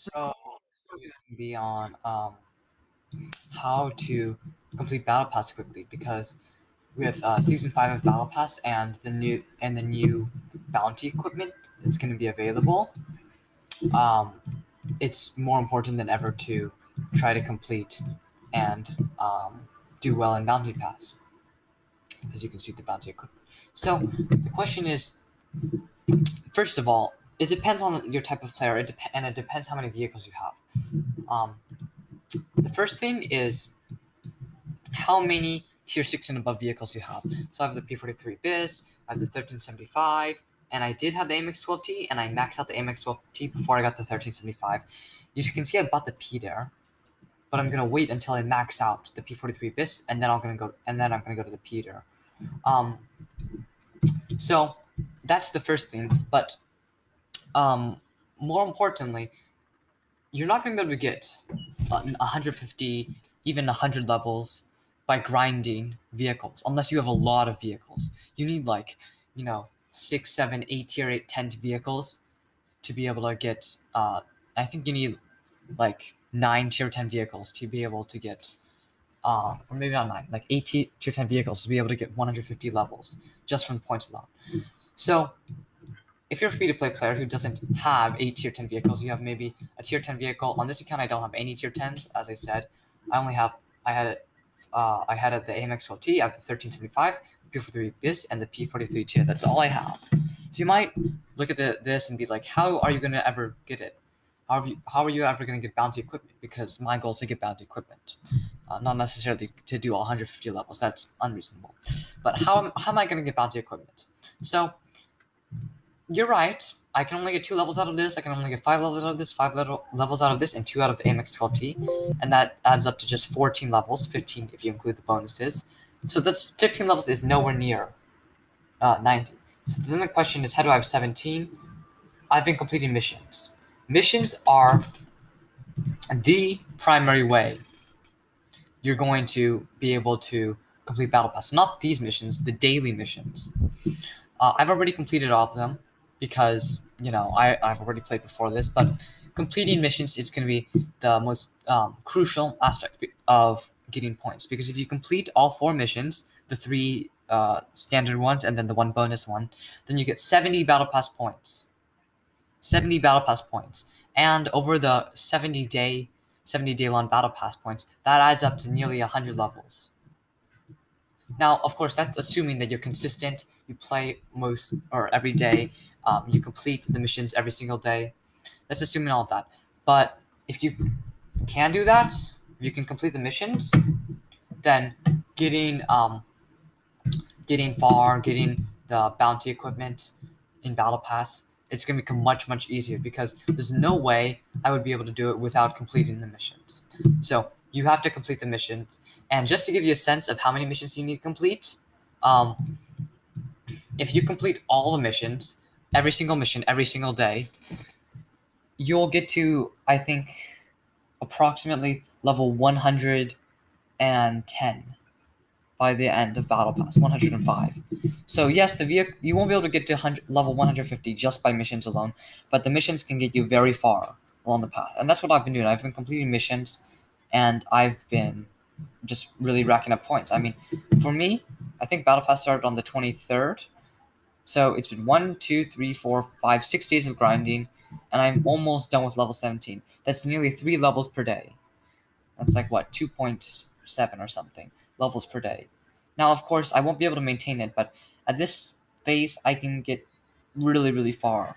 So this is going to be on how to complete Battle Pass quickly because with Season 5 of Battle Pass and the new bounty equipment that's going to be available, um, it's more important than ever to try to complete and do well in Bounty Pass. As you can see, the bounty equipment. So the question is, first of all, it depends on your type of player, and it depends how many vehicles you have. The first thing is how many tier 6 and above vehicles you have. So I have the P43 BIS, I have the 1375, and I did have the AMX12T, and I maxed out the AMX12T before I got the 1375. As you can see, I bought the P there, but I'm gonna wait until I max out the P43 BIS, and then I'm gonna go to the P there. So that's the first thing, but more importantly, you're not gonna be able to get 150, even 100 levels by grinding vehicles unless you have a lot of vehicles. You need 6, 7, 8 tier 8, 10 vehicles to be able to get. I think you need like 9 tier 10 vehicles to be able to get. Or maybe not 9, like 8 tier 10 vehicles to be able to get 150 levels just from the points alone. So if you're a free-to-play player who doesn't have 8 tier 10 vehicles, you have maybe a tier 10 vehicle. On this account, I don't have any tier 10s. As I said, I had the AMX12T, I have the 1375, the P43 BIS, and the P43 tier. That's all I have. So you might look at this and be like, how are you going to ever get it? How are you ever going to get bounty equipment? Because my goal is to get bounty equipment, not necessarily to do 150 levels. That's unreasonable. But how am I going to get bounty equipment? So you're right. I can only get 2 levels out of this. I can only get 5 levels out of this, 5 levels out of this, and 2 out of the AMX12T. And that adds up to just 14 levels, 15 if you include the bonuses. So that's 15 levels is nowhere near 90. So then the question is, how do I have 17? I've been completing missions. Missions are the primary way you're going to be able to complete Battle Pass. Not these missions, the daily missions. I've already completed all of them because I've already played before this, but completing missions is going to be the most crucial aspect of getting points, because if you complete all 4 missions, the 3 standard ones and then the 1 bonus one, then you get 70 battle pass points. 70 battle pass points, and over the 70-day long battle pass points, that adds up to nearly 100 levels. Now, of course, that's assuming that you're consistent, you play most or every day, you complete the missions every single day. That's assuming all of that. But if you can do that, you can complete the missions, then getting far, getting the bounty equipment in Battle Pass, it's going to become much, much easier, because there's no way I would be able to do it without completing the missions. So you have to complete the missions. And just to give you a sense of how many missions you need to complete, if you complete all the missions, every single mission, every single day, you'll get to, I think, approximately level 110 by the end of Battle Pass, 105. So yes, the vehicle, you won't be able to get to level 150 just by missions alone, but the missions can get you very far along the path. And that's what I've been doing. I've been completing missions, and I've been just really racking up points. I mean, for me, I think Battle Pass started on the 23rd. So it's been 1, 2, 3, 4, 5, 6 days of grinding, and I'm almost done with level 17. That's nearly 3 levels per day. That's like, what, 2.7 or something levels per day. Now, of course, I won't be able to maintain it, but at this phase, I can get really, really far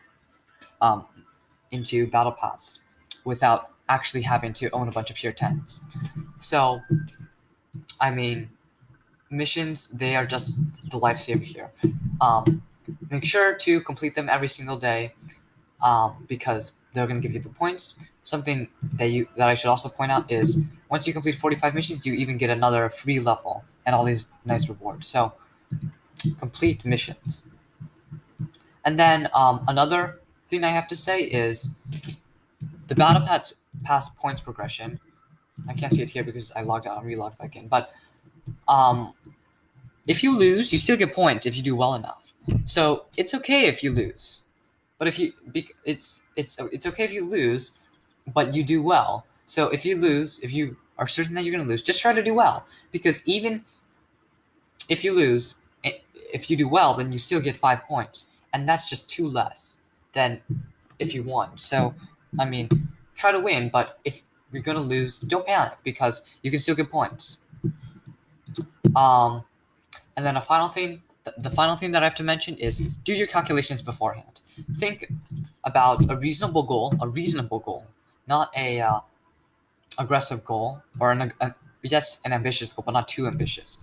into Battle Pass without actually having to own a bunch of tier 10s. So, I mean, missions, they are just the lifesaver here. Make sure to complete them every single day, because they're going to give you the points. Something that I should also point out is, once you complete 45 missions, you even get another free level and all these nice rewards. So complete missions. And then another thing I have to say is the Battle Pass points progression. I can't see it here because I logged out and relogged back in. But if you lose, you still get points if you do well enough. So it's okay if you lose. But if you it's okay if you lose, but you do well. So if you lose, if you are certain that you're going to lose, just try to do well, because even if you lose, if you do well, then you still get 5 points, and that's just 2 less than if you won. So, I mean, try to win, but if you're going to lose, don't panic, because you can still get points. And then a final thing, the final thing that I have to mention is do your calculations beforehand. Think about a reasonable goal, not a aggressive goal, or yes, an ambitious goal, but not too ambitious.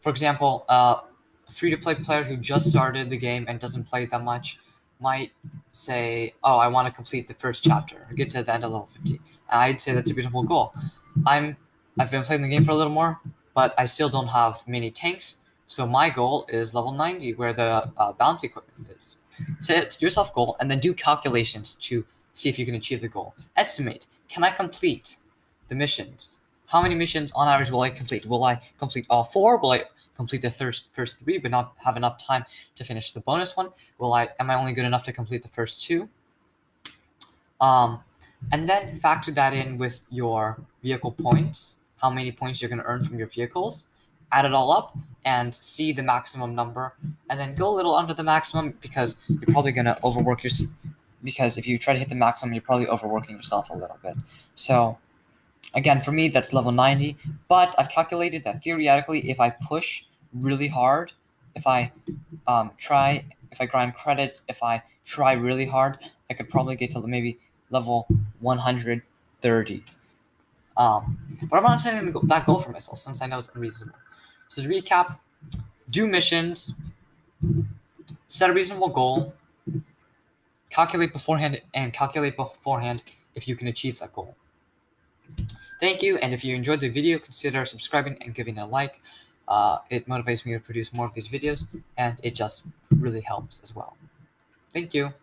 For example, a free-to-play player who just started the game and doesn't play that much might say, "Oh, I want to complete the first chapter, get to the end of level 50." And I'd say that's a reasonable goal. I've been playing the game for a little more, but I still don't have many tanks. So my goal is level 90, where the bounty equipment is. Set yourself a goal and then do calculations to see if you can achieve the goal. Estimate: can I complete the missions? How many missions on average will I complete? Will I complete all 4? Will I complete the first 3 but not have enough time to finish the bonus one? Am I only good enough to complete the first 2? And then factor that in with your vehicle points, how many points you're going to earn from your vehicles. Add it all up and see the maximum number, and then go a little under the maximum, because you're probably going to overwork because if you try to hit the maximum, you're probably overworking yourself a little bit. So again, for me, that's level 90, but I've calculated that theoretically, if I push really hard, if I grind credit, if I try really hard, I could probably get to maybe level 130. But I'm not setting that goal for myself, since I know it's unreasonable. So to recap, do missions, set a reasonable goal, calculate beforehand if you can achieve that goal. Thank you, and if you enjoyed the video, consider subscribing and giving a like. It motivates me to produce more of these videos, and it just really helps as well. Thank you.